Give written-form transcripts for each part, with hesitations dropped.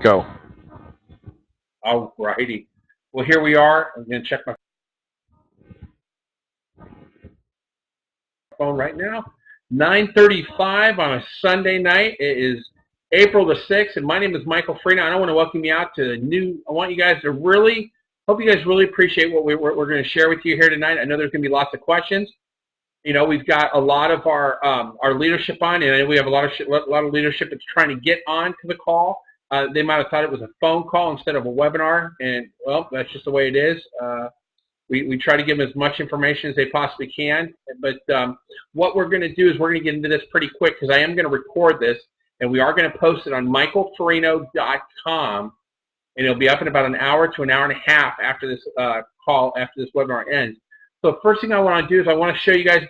Go. All righty. Well, here we are. I'm going to check my phone right now. 9:35 on a Sunday night. It is April the 6th, and my name is Michael Frina. I want to welcome you out to I want you guys to hope you guys really appreciate what we're going to share with you here tonight. I know there's going to be lots of questions. You know, we've got a lot of our leadership on, and we have a lot of leadership that's trying to get on to the call. They might have thought it was a phone call instead of a webinar, and, well, that's just the way it is. We try to give them as much information as they possibly can, but what we're going to do is we're going to get into this pretty quick because I am going to record this, and we are going to post it on michaelfarino.com, and it'll be up in about an hour to an hour and a half after this after this webinar ends. So the first thing I want to do is I want to show you guys,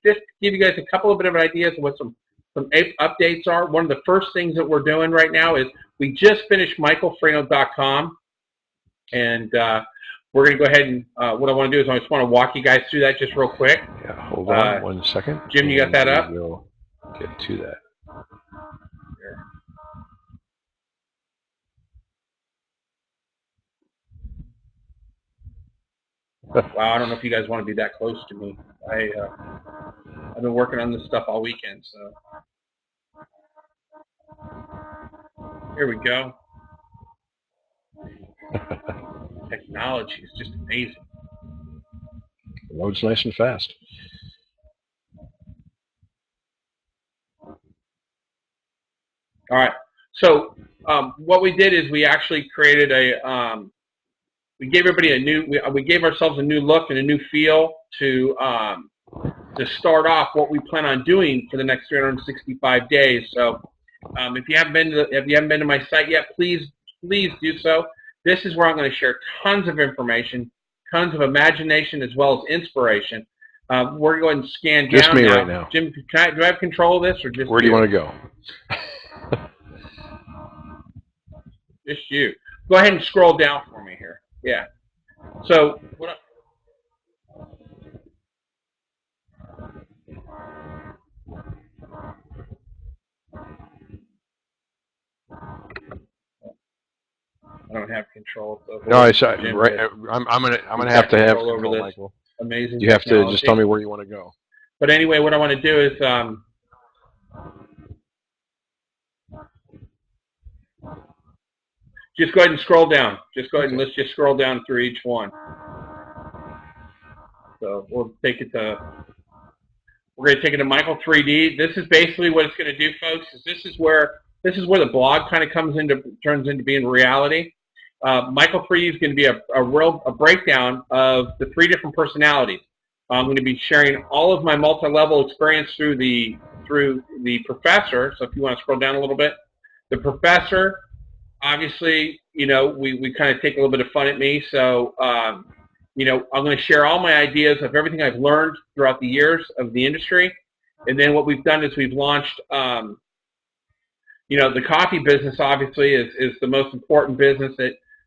just give you guys a couple of bit of ideas of what some updates are. One of the first things that we're doing right now is we just finished michaelfarino.com, and we're going to go ahead and what I want to do is I just want to walk you guys through that just real quick. Yeah, hold on 1 second. Jim, you got that up? We'll get to that. Wow, I don't know if you guys want to be that close to me. I've been working on this stuff all weekend, so here we go. Technology is just amazing. It loads nice and fast. All right. So what we did is we actually created we gave everybody we gave ourselves a new look and a new feel to start off what we plan on doing for the next 365 days. So if you haven't been to my site yet, please do so. This is where I'm going to share tons of information, tons of imagination, as well as inspiration. We're going to scan down. Just me right now. Jim, do I have control of this, or just where do you want to go? Just you. Go ahead and scroll down for me here. Yeah. So what? I don't have control. So no, I'm gonna have to have control, Michael. Amazing. You have to just tell me where you want to go. But anyway, what I want to do is just go ahead and scroll down. Just go ahead and let's just scroll down through each one. So we'll take it to. We're going to take it to Michael 3D. This is basically what it's going to do, folks. This is where the blog kind of turns into being reality. Michael 3D is going to be a breakdown of the 3 different personalities. I'm going to be sharing all of my multi-level experience through the professor. So if you want to scroll down a little bit, the professor. Obviously, you know, we kind of take a little bit of fun at me. So, you know, I'm going to share all my ideas of everything I've learned throughout the years of the industry. And then what we've done is we've launched, you know, the coffee business obviously is the most important business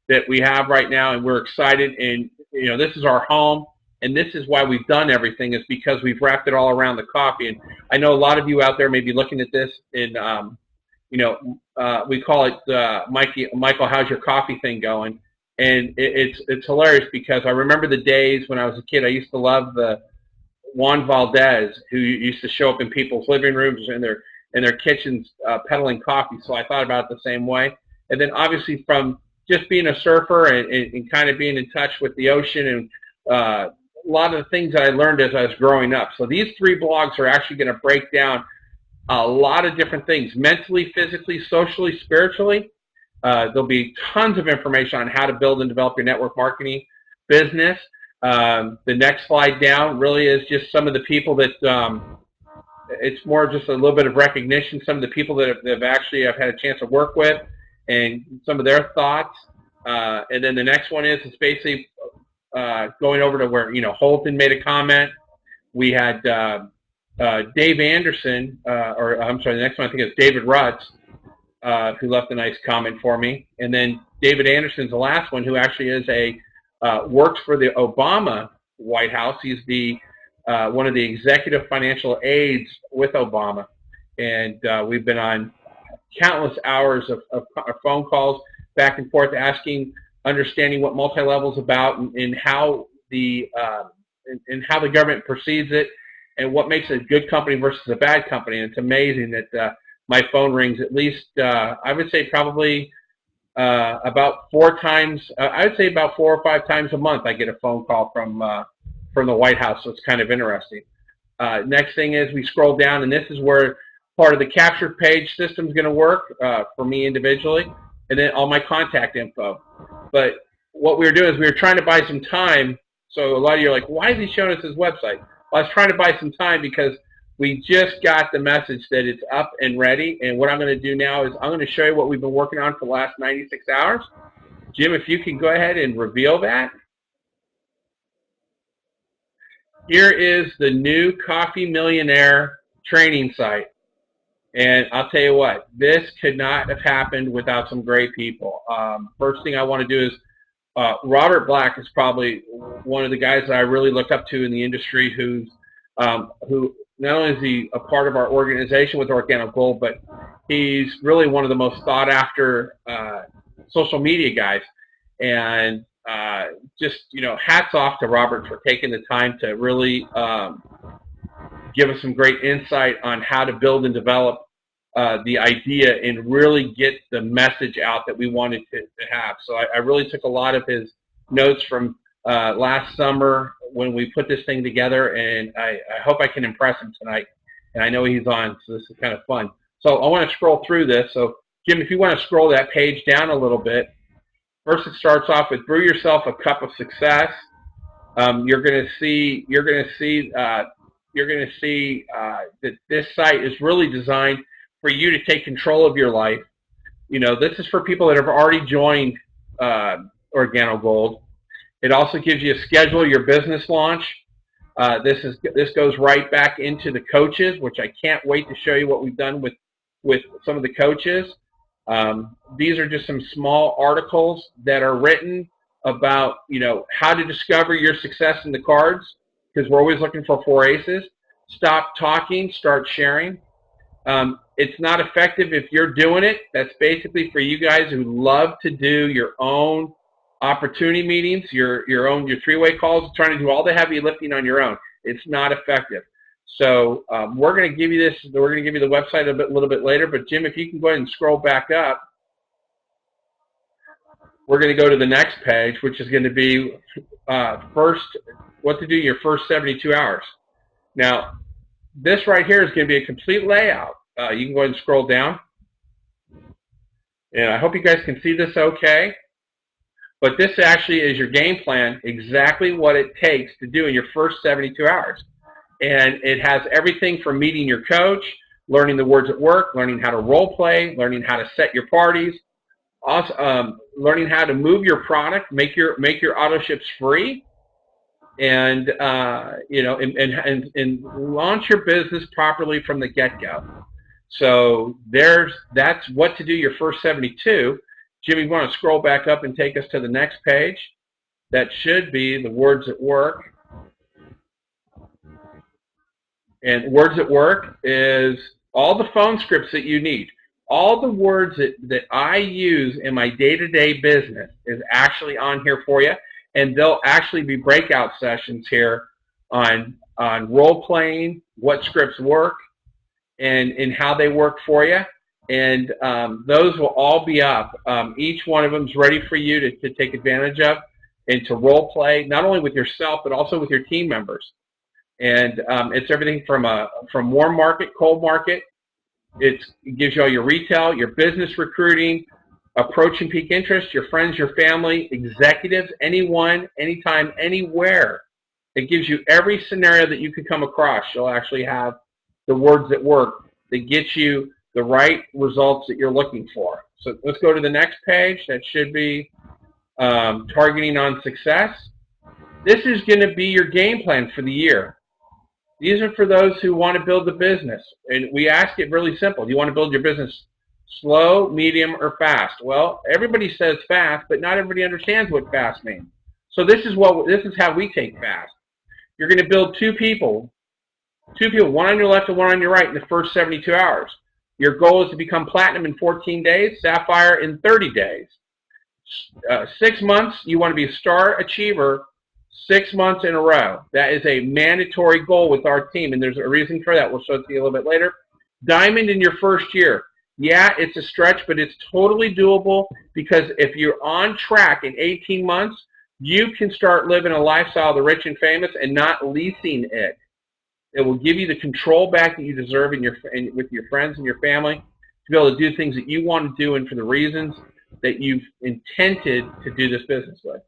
that we have right now. And we're excited. And, you know, this is our home. And this is why we've done everything, is because we've wrapped it all around the coffee. And I know a lot of you out there may be looking at this in, you know, we call it Michael, how's your coffee thing going? And it's hilarious because I remember the days when I was a kid. I used to love the Juan Valdez, who used to show up in people's living rooms and their kitchens peddling coffee. So I thought about it the same way. And then obviously from just being a surfer and kind of being in touch with the ocean and a lot of the things that I learned as I was growing up. So these 3 blogs are actually going to break down a lot of different things, mentally, physically, socially, spiritually. There'll be tons of information on how to build and develop your network marketing business. The next slide down really is just some of the people that, it's more just a little bit of recognition, some of the people that I've had a chance to work with and some of their thoughts. And then the next one is basically going over to where, you know, Holton made a comment. We had Dave Anderson, or I'm sorry, the next one I think is David Rutz, who left a nice comment for me. And then David Anderson's the last one, who actually is works for the Obama White House. He's the one of the executive financial aides with Obama. And we've been on countless hours of phone calls back and forth, understanding what multi-level is about, and how the government perceives it, and what makes a good company versus a bad company. And it's amazing that my phone rings at least, I would say probably about 4 times. I would say about 4 or 5 times a month I get a phone call from the White House. So it's kind of interesting. Next thing is we scroll down, and this is where part of the capture page system is going to work for me individually, and then all my contact info. But what we were doing is we were trying to buy some time. So a lot of you are like, why is he showing us his website? Well, I was trying to buy some time because we just got the message that it's up and ready. And what I'm going to do now is I'm going to show you what we've been working on for the last 96 hours. Jim, if you can go ahead and reveal that. Here is the new Coffee Millionaire training site. And I'll tell you what, this could not have happened without some great people. First thing I want to do is, Robert Black is probably one of the guys that I really look up to in the industry, who not only is he a part of our organization with Organic Gold, but he's really one of the most sought after social media guys. And just, hats off to Robert for taking the time to really give us some great insight on how to build and develop the idea and really get the message out that we wanted to have. So I really took a lot of his notes from last summer when we put this thing together, and I hope I can impress him tonight. And I know he's on, so this is kind of fun. So I want to scroll through this. So Jim, if you want to scroll that page down a little bit, first it starts off with brew yourself a cup of success. You're going to see that this site is really designed for you to take control of your life. This is for people that have already joined Organo Gold. It also gives you a schedule your business launch. This goes right back into the coaches, which I can't wait to show you what we've done with some of the coaches. These are just some small articles that are written about how to discover your success in the cards, because we're always looking for 4 aces. Stop talking, start sharing. It's not effective if you're doing it. That's basically for you guys who love to do your own opportunity meetings, your 3-way calls, trying to do all the heavy lifting on your own. It's not effective. So we're going to give you this. We're going to give you the website a little bit later. But Jim, if you can go ahead and scroll back up, we're going to go to the next page, which is going to be first what to do your first 72 hours. Now, this right here is going to be a complete layout. You can go ahead and scroll down. And I hope you guys can see this okay. But this actually is your game plan, exactly what it takes to do in your first 72 hours. And it has everything from meeting your coach, learning the words at work, learning how to role play, learning how to set your parties, also, learning how to move your product, make your auto ships free, and and launch your business properly from the get-go. So that's what to do your first 72. Jimmy, you want to scroll back up and take us to the next page? That should be the words at work. And words at work is all the phone scripts that you need. All the words that I use in my day-to-day business is actually on here for you. And there'll actually be breakout sessions here on role-playing, what scripts work, and how they work for you. And those will all be up. Each one of them is ready for you to take advantage of and to role-play, not only with yourself, but also with your team members. And it's everything from warm market, cold market. It gives you all your retail, your business recruiting, approach and peak interest, your friends, your family, executives, anyone, anytime, anywhere. It gives you every scenario that you could come across. You'll actually have the words that work that get you the right results that you're looking for. So let's go to the next page. That should be targeting on success. This is going to be your game plan for the year. These are for those who want to build the business. And we ask it really simple. Do you want to build your business slow, medium, or fast? Well, everybody says fast, but not everybody understands what fast means. So this is how we take fast. You're going to build two people, one on your left and one on your right in the first 72 hours. Your goal is to become platinum in 14 days, sapphire in 30 days. 6 months, you want to be a star achiever 6 months in a row. That is a mandatory goal with our team, and there's a reason for that. We'll show it to you a little bit later. Diamond in your first year. Yeah, it's a stretch, but it's totally doable, because if you're on track in 18 months, you can start living a lifestyle of the rich and famous and not leasing it. It will give you the control back that you deserve with your friends and your family to be able to do things that you want to do and for the reasons that you've intended to do this business with.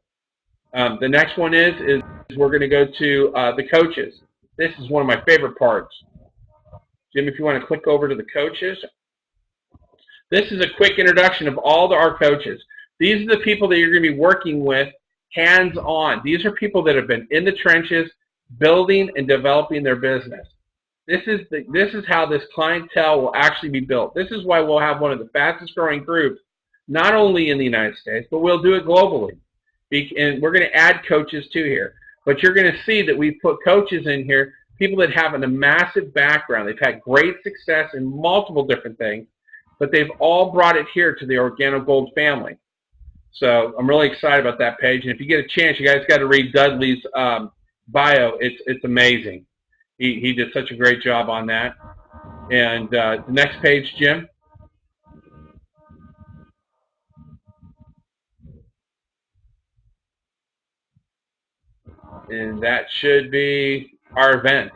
The next one is we're going to go to the coaches. This is one of my favorite parts. Jim, if you want to click over to the coaches. This is a quick introduction of all our coaches. These are the people that you're going to be working with hands-on. These are people that have been in the trenches building and developing their business. This is how this clientele will actually be built. This is why we'll have one of the fastest growing groups, not only in the United States, but we'll do it globally. And we're going to add coaches too here. But you're going to see that we've put coaches in here, people that have a massive background. They've had great success in multiple different things, but they've all brought it here to the OrganoGold family. So I'm really excited about that page. And if you get a chance, you guys got to read Dudley's bio. It's amazing. He did such a great job on that. And the next page, Jim. And that should be our event.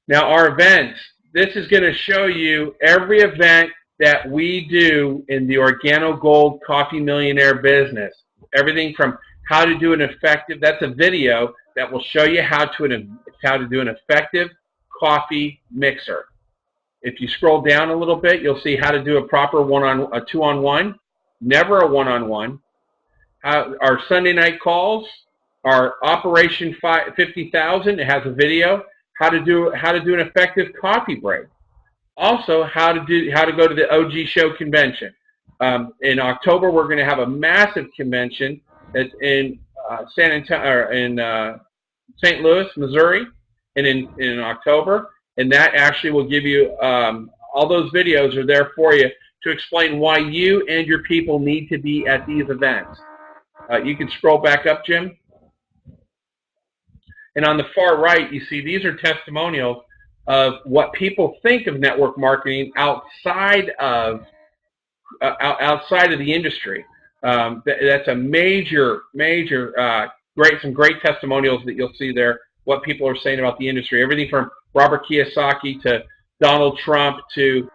Now, our event, this is going to show you every event that we do in the OrganoGold Coffee Millionaire business. Everything from how to do an effective, that's a video that will show you how to do an effective coffee mixer. If you scroll down a little bit, you'll see how to do a proper a two-on-one, never a one-on-one. Our Sunday night calls, our Operation 50,000, it has a video, how to do an effective coffee break. Also, how to go to the OG Show convention. In October, we're going to have a massive convention. It's in St. Louis, Missouri, and in October. And that actually will give you all those videos are there for you to explain why you and your people need to be at these events. You can scroll back up, Jim. And on the far right, you see these are testimonials of what people think of network marketing outside of the industry. That's a major, some great testimonials that you'll see there, what people are saying about the industry. Everything from Robert Kiyosaki to Donald Trump to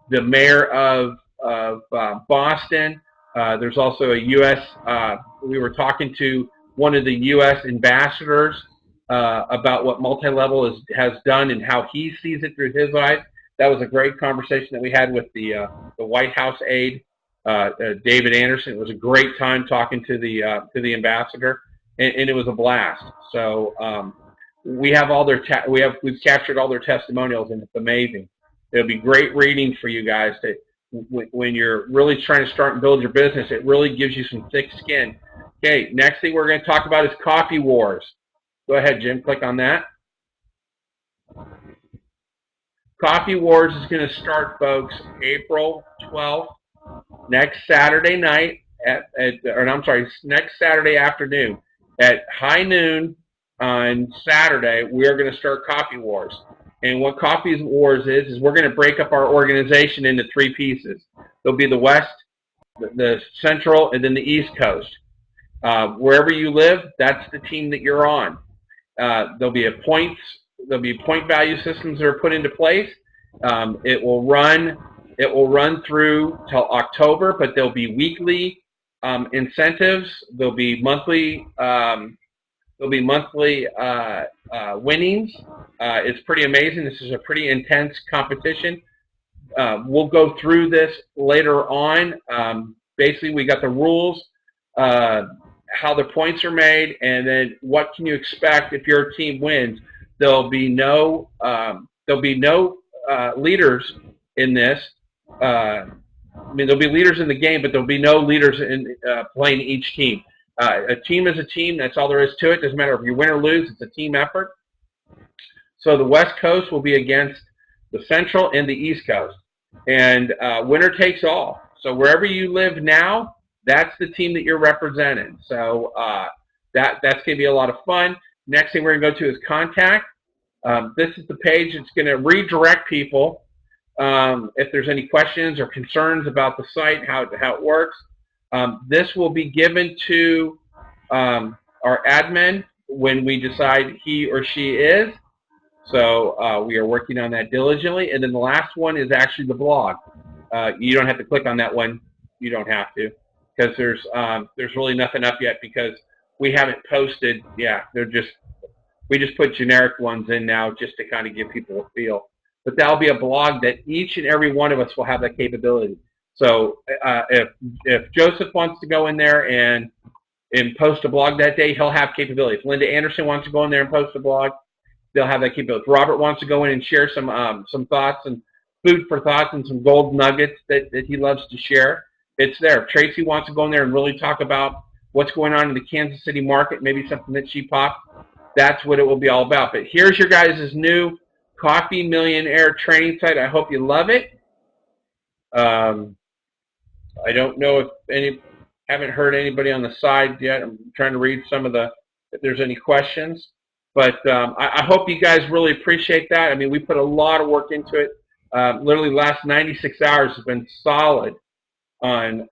the mayor of Boston. There's also a U.S. We were talking to one of the U.S. ambassadors about what multi-level has done and how he sees it through his eyes. That was a great conversation that we had with the White House aide, David Anderson. It was a great time talking to the ambassador, and it was a blast. So we have all their we've captured all their testimonials, and it's amazing. It'll be great reading for you guys to. When you're really trying to start and build your business, it really gives you some thick skin. Okay, next thing we're going to talk about is Coffee Wars. Go ahead, Jim, click on that. Coffee Wars is going to start, folks, April 12th, next Saturday night, next Saturday afternoon. At high noon on Saturday, we are going to start Coffee Wars. And what Coffee Wars is we're going to break up our organization into 3 pieces. There'll be the West, the Central, and then the East Coast. Wherever you live, that's the team that you're on. There'll be point value systems that are put into place. It will run through till October, but there'll be weekly incentives. There'll be monthly. Winnings. It's pretty amazing. This is a pretty intense competition. We'll go through this later on. Basically, we got the rules, how the points are made, and then what can you expect if your team wins. There'll be no leaders in this. I mean, there'll be leaders in the game, but there'll be no leaders in playing each team. A team is a team. That's all there is to it. Doesn't matter if you win or lose. It's a team effort. So the West Coast will be against the Central and the East Coast. And winner takes all. So wherever you live now, that's the team that you're representing. So that's going to be a lot of fun. Next thing we're going to go to is contact. This is the page that's going to redirect people if there's any questions or concerns about the site, how it works. This will be given to our admin when we decide he or she is. So we are working on that diligently. And then the last one is actually the blog. You don't have to click on that one. You don't have to, because there's really nothing up yet because we haven't posted. Yeah, we just put generic ones in now just to kind of give people a feel. But that'll be a blog that each and every one of us will have that capability. So if Joseph wants to go in there and post a blog that day, he'll have capability. If Linda Anderson wants to go in there and post a blog, they'll have that capability. If Robert wants to go in and share some thoughts and food for thoughts and some gold nuggets that he loves to share, it's there. If Tracy wants to go in there and really talk about what's going on in the Kansas City market, maybe something that she popped, that's what it will be all about. But here's your guys' new Coffee Millionaire training site. I hope you love it. I don't know if haven't heard anybody on the side yet. I'm trying to read if there's any questions. But I hope you guys really appreciate that. I mean, we put a lot of work into it. Literally the last 96 hours has been solid on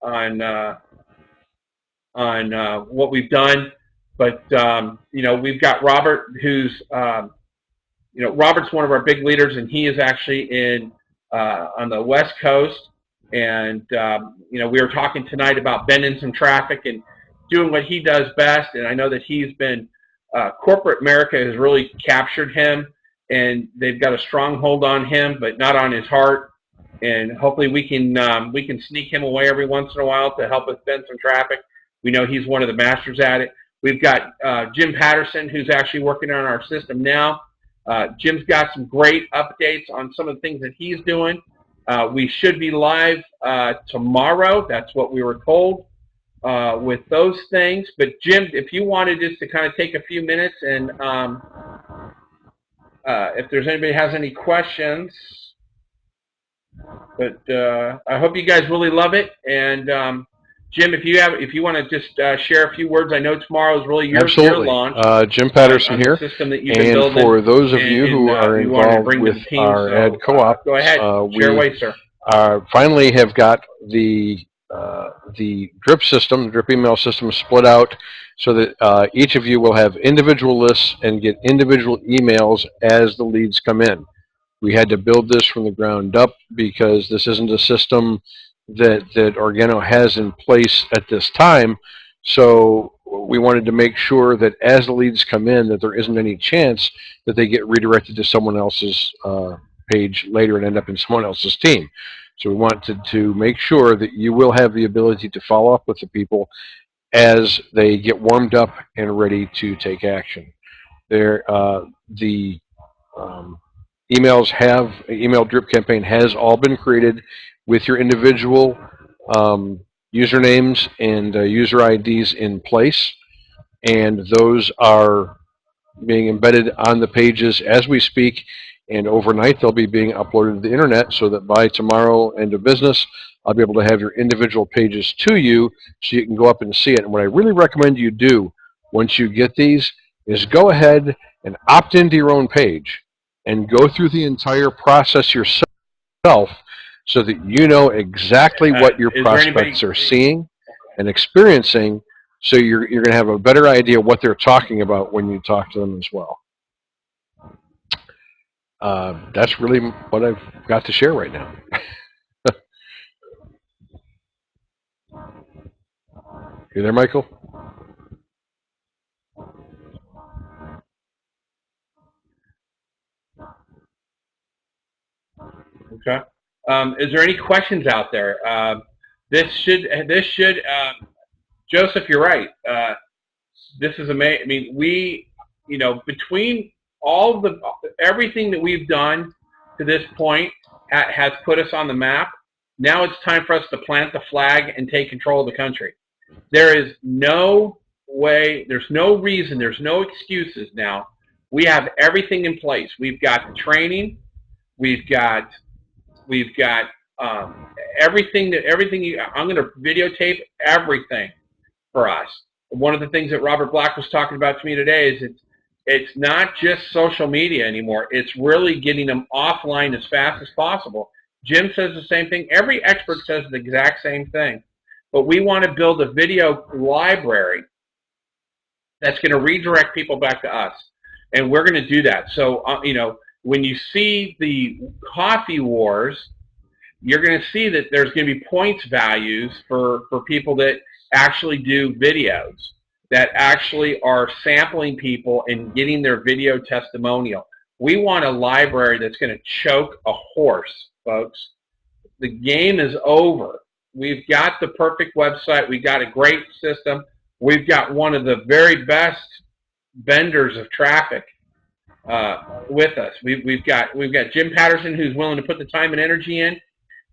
what we've done. But, we've got Robert, who's, Robert's one of our big leaders, and he is actually on the West Coast. And, we were talking tonight about bending some traffic and doing what he does best. And I know that he's been, corporate America has really captured him, and they've got a stronghold on him, but not on his heart. And hopefully we can sneak him away every once in a while to help us bend some traffic. We know he's one of the masters at it. We've got Jim Patterson, who's actually working on our system now. Jim's got some great updates on some of the things that he's doing. We should be live tomorrow. That's what we were told with those things. But Jim, if you wanted just to kind of take a few minutes and if there's anybody has any questions. But I hope you guys really love it. And Jim, if you want to just share a few words, I know tomorrow is really your launch. Jim Patterson here. And for those of you who are involved with our ad co-op, go ahead, share away, sir. Finally have got the drip system, the drip email system split out so that each of you will have individual lists and get individual emails as the leads come in. We had to build this from the ground up because this isn't a system that Organo has in place at this time. So we wanted to make sure that as the leads come in, that there isn't any chance that they get redirected to someone else's page later and end up in someone else's team. So we wanted to make sure that you will have the ability to follow up with the people as they get warmed up and ready to take action. The email drip campaign has all been created with your individual usernames and user IDs in place, and those are being embedded on the pages as we speak, and overnight they'll be being uploaded to the internet so that by tomorrow end of business I'll be able to have your individual pages to you so you can go up and see it. And what I really recommend you do once you get these is go ahead and opt into your own page and go through the entire process yourself so that you know exactly what your prospects are seeing and experiencing, so you're going to have a better idea what they're talking about when you talk to them as well. That's really what I've got to share right now. You there, Michael? Okay. Is there any questions out there? This should Joseph, you're right. This is amazing. I mean, between everything that we've done to this point has put us on the map. Now it's time for us to plant the flag and take control of the country. There is no way, there's no reason, there's no excuses now. We have everything in place. We've got the training. We've got everything I'm going to videotape everything for us. One of the things that Robert Black was talking about to me today is it's not just social media anymore. It's really getting them offline as fast as possible. Jim says the same thing. Every expert says the exact same thing. But we want to build a video library that's going to redirect people back to us. And we're going to do that. So, when you see the coffee wars, you're going to see that there's going to be points values for people that actually do videos, that actually are sampling people and getting their video testimonial. We want a library that's going to choke a horse, folks. The game is over. We've got the perfect website. We've got a great system. We've got one of the very best vendors of traffic with us. We've got Jim Patterson, who's willing to put the time and energy in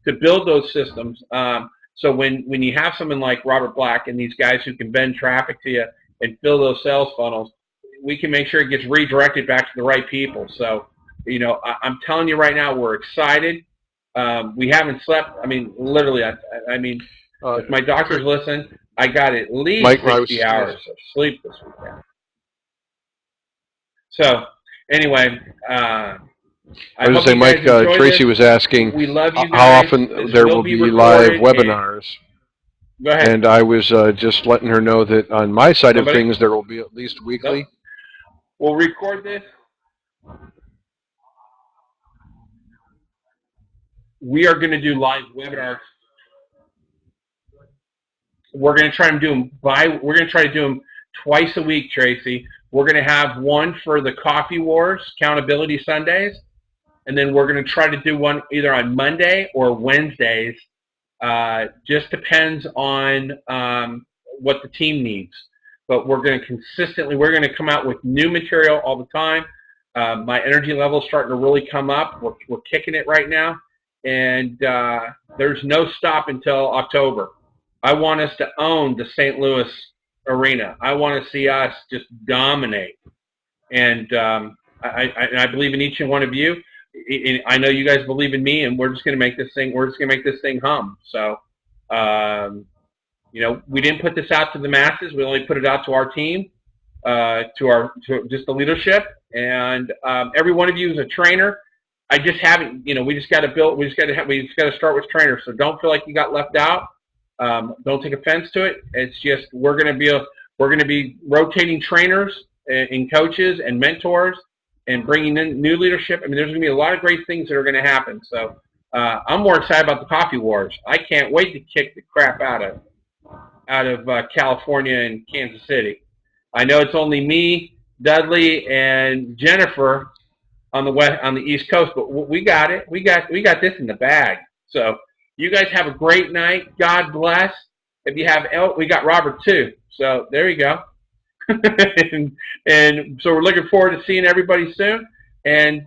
to build those systems. So when you have someone like Robert Black and these guys who can bend traffic to you and fill those sales funnels, we can make sure it gets redirected back to the right people. So, I'm telling you right now, we're excited. We haven't slept. I mean, literally, if my doctors listen, I got at least 60 hours of sleep this weekend. So, anyway, I was going to say, Mike, Tracy was asking we love you guys. How often there will be live webinars. Go ahead. And I was just letting her know that on my side of things, there will be at least weekly. Nope. We'll record this. We are going to do live webinars. We're going to try to do them We're going to try to do them twice a week, Tracy. We're going to have one for the Coffee Wars, Accountability Sundays, and then we're going to try to do one either on Monday or Wednesdays. Just depends on what the team needs. But we're going to come out with new material all the time. My energy level is starting to really come up. We're kicking it right now. And there's no stop until October. I want us to own the St. Louis arena. I want to see us just dominate. And I believe in each and one of you. I know you guys believe in me, and we're just going to make this thing hum. So, we didn't put this out to the masses. We only put it out to our team, to just the leadership. And every one of you is a trainer. I just haven't, we just got to build, we just got to start with trainers. So don't feel like you got left out. Don't take offense to it. It's just, we're going to be rotating trainers and coaches and mentors and bringing in new leadership. I mean, there's going to be a lot of great things that are going to happen. So I'm more excited about the Coffee Wars. I can't wait to kick the crap out of California and Kansas City. I know it's only me, Dudley, and Jennifer on the East Coast, but we got it. We got this in the bag. So you guys have a great night. God bless. If you have we got Robert too. So there you go. and so we're looking forward to seeing everybody soon. And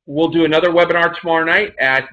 we'll do another webinar tomorrow night at